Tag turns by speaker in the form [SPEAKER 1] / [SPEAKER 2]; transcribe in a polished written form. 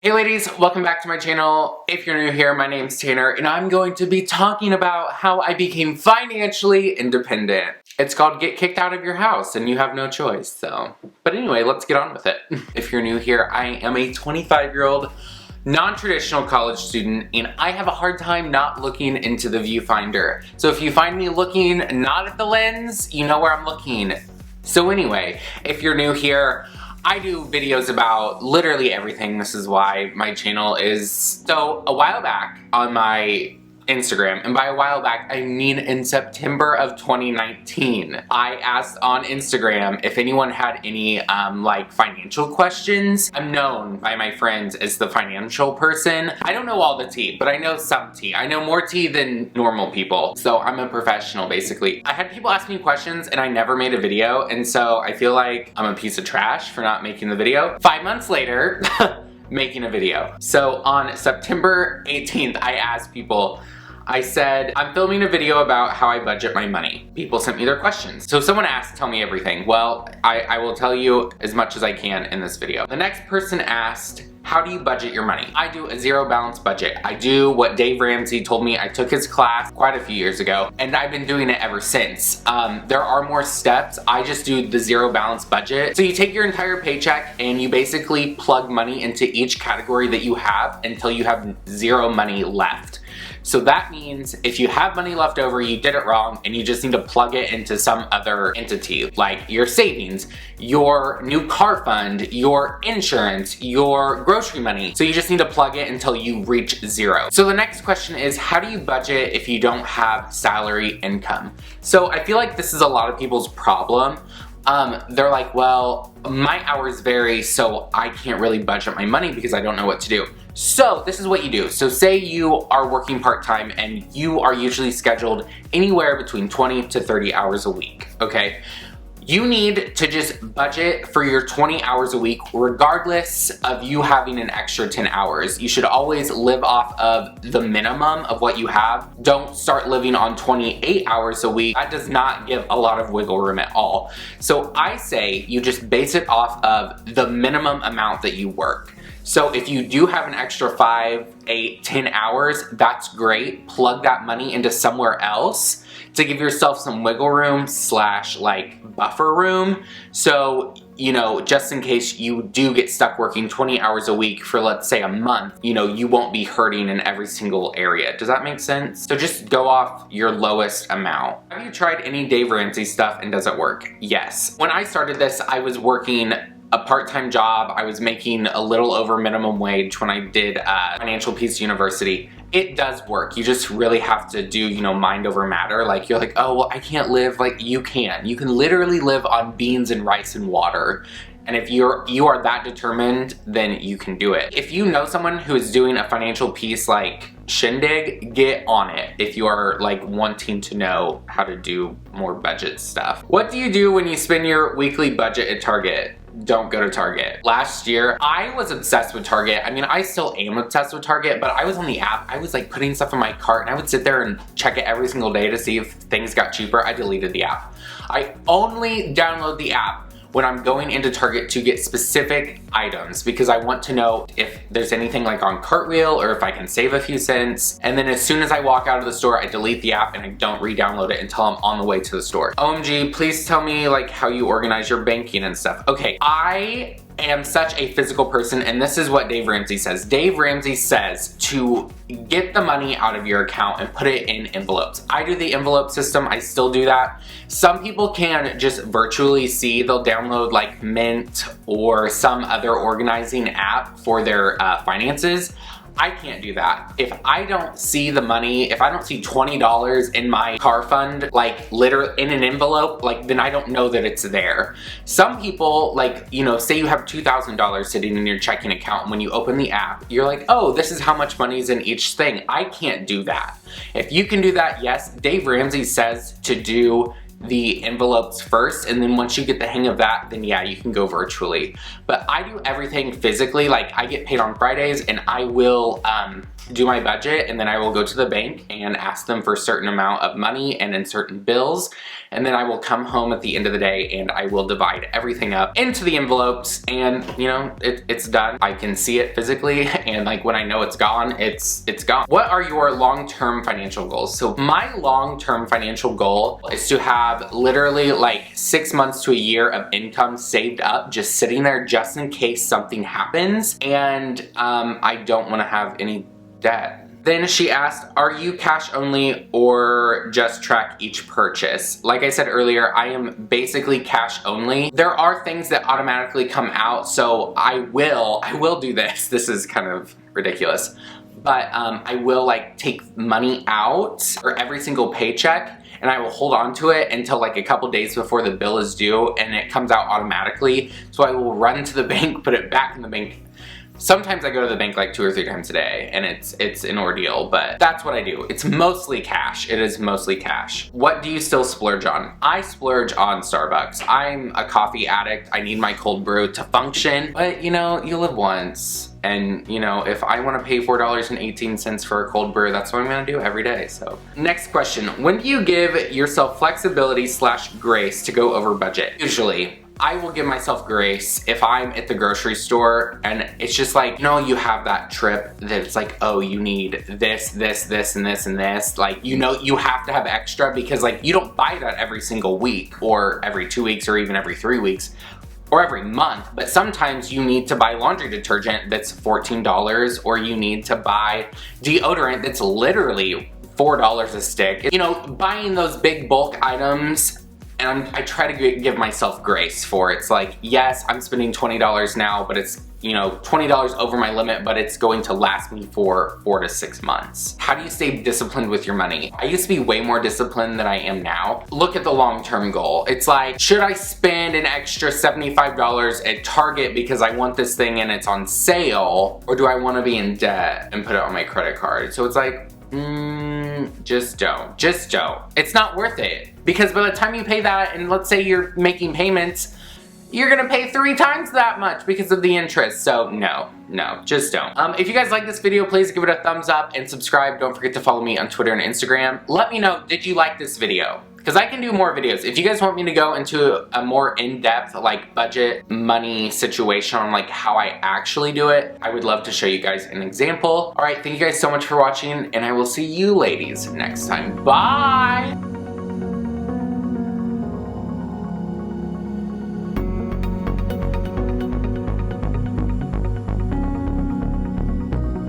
[SPEAKER 1] Hey ladies, welcome back to my channel. If you're new here, my name's Tanner and I'm going to be talking about how I became financially independent. It's called get kicked out of your house and you have no choice, so. But anyway, let's get on with it. If you're new here, I am a 25-year-old non-traditional college student and I have a hard time not looking into the viewfinder. So if you find me looking not at the lens, you know where I'm looking. So anyway, if you're new here, I do videos about literally everything. This is why my channel is. So a while back on my Instagram, and by a while back I mean in September of 2019, I asked on Instagram if anyone had any like financial questions. I'm known by my friends as the financial person. I don't know all the tea, but I know some tea. I know more tea than normal people, so I'm a professional basically. I had people ask me questions and I never made a video, and so I feel like I'm a piece of trash for not making the video. 5 months later, making a video. So on September 18th, I asked people, I said, I'm filming a video about how I budget my money. People sent me their questions. So someone asked, tell me everything. Well, I will tell you as much as I can in this video. The next person asked, how do you budget your money? I do a zero balance budget. I do what Dave Ramsey told me. I took his class quite a few years ago and I've been doing it ever since. There are more steps. I just do the zero balance budget. So you take your entire paycheck and you basically plug money into each category that you have until you have zero money left. So that means if you have money left over, you did it wrong and you just need to plug it into some other entity, like your savings, your new car fund, your insurance, your grocery money. So you just need to plug it until you reach zero. So the next question is, how do you budget if you don't have salary income? So I feel like this is a lot of people's problem. They're like, well, my hours vary, so I can't really budget my money because I don't know what to do. So this is what you do. So say you are working part-time and you are usually scheduled anywhere between 20 to 30 hours a week, okay? You need to just budget for your 20 hours a week regardless of you having an extra 10 hours. You should always live off of the minimum of what you have. Don't start living on 28 hours a week. That does not give a lot of wiggle room at all. So I say you just base it off of the minimum amount that you work. So if you do have an extra 5, 8, 10 hours, that's great. Plug that money into somewhere else to give yourself some wiggle room slash like buffer room. So, you know, just in case you do get stuck working 20 hours a week for, let's say, a month, you know, you won't be hurting in every single area. Does that make sense? So just go off your lowest amount. Have you tried any Dave Ramsey stuff and does it work? Yes. When I started this, I was working a part-time job. I was making a little over minimum wage when I did Financial Peace University. It does work. You just really have to do, you know, mind over matter. Like you're like, oh, well, I can't live. Like you can. You can literally live on beans and rice and water. And if you are that determined, then you can do it. If you know someone who is doing a financial peace like shindig, get on it if you are like wanting to know how to do more budget stuff. What do you do when you spend your weekly budget at Target? Don't go to Target. Last year, I was obsessed with Target. I mean, I still am obsessed with Target, but I was on the app. I was like putting stuff in my cart and I would sit there and check it every single day to see if things got cheaper. I deleted the app. I only download the app when I'm going into Target to get specific items because I want to know if there's anything like on Cartwheel or if I can save a few cents. And then as soon as I walk out of the store, I delete the app and I don't re-download it until I'm on the way to the store. OMG, please tell me like how you organize your banking and stuff. Okay, I am such a physical person and this is what Dave Ramsey says. Dave Ramsey says to get the money out of your account and put it in envelopes. I do the envelope system, I still do that. Some people can just virtually see, they'll download like Mint or some other organizing app for their finances. I can't do that. If I don't see the money, if I don't see $20 in my car fund, like literally in an envelope, like then I don't know that it's there. Some people, like, you know, say you have $2,000 sitting in your checking account and when you open the app, you're like, oh, this is how much money's in each thing. I can't do that. If you can do that, yes, Dave Ramsey says to do the envelopes first, and then once you get the hang of that, then yeah, you can go virtually. But I do everything physically. Like I get paid on Fridays and I will do my budget, and then I will go to the bank and ask them for a certain amount of money and in certain bills, and then I will come home at the end of the day and I will divide everything up into the envelopes, and you know, it's done. I can see it physically, and like when I know it's gone, it's gone. What are your long-term financial goals? So my long-term financial goal is to have literally like 6 months to a year of income saved up, just sitting there just in case something happens, and I don't want to have any debt. Then she asked, are you cash only or just track each purchase? Like I said earlier, I am basically cash only. There are things that automatically come out, so I will do this. This is kind of ridiculous. But I will like take money out for every single paycheck, and I will hold on to it until like a couple days before the bill is due, and it comes out automatically. So I will run to the bank, put it back in the bank. Sometimes I go to the bank like 2 or 3 times a day, and it's an ordeal, but that's what I do. It's mostly cash. It is mostly cash. What do you still splurge on? I splurge on Starbucks. I'm a coffee addict. I need my cold brew to function, but you know, you live once. And you know, if I want to pay $4.18 for a cold brew, that's what I'm gonna do every day, so. Next question, when do you give yourself flexibility / grace to go over budget? Usually. I will give myself grace if I'm at the grocery store and it's just like, you know, you have that trip that it's like, oh, you need this, this, this, and this, and this. Like, you know, you have to have extra because like, you don't buy that every single week or every 2 weeks or even every 3 weeks or every month. But sometimes you need to buy laundry detergent that's $14, or you need to buy deodorant that's literally $4 a stick. You know, buying those big bulk items, and I try to give myself grace for it. It's like, yes, I'm spending $20 now, but it's, you know, $20 over my limit, but it's going to last me for 4 to 6 months. How do you stay disciplined with your money? I used to be way more disciplined than I am now. Look at the long-term goal. It's like, should I spend an extra $75 at Target because I want this thing and it's on sale? Or do I want to be in debt and put it on my credit card? So it's like, just don't. Just don't. It's not worth it. Because by the time you pay that, and let's say you're making payments, you're gonna pay 3 times that much because of the interest. So no, just don't. If you guys like this video, please give it a thumbs up and subscribe. Don't forget to follow me on Twitter and Instagram. Let me know, did you like this video? Because I can do more videos. If you guys want me to go into a more in-depth like budget money situation on like how I actually do it, I would love to show you guys an example. All right, thank you guys so much for watching, and I will see you ladies next time. Bye!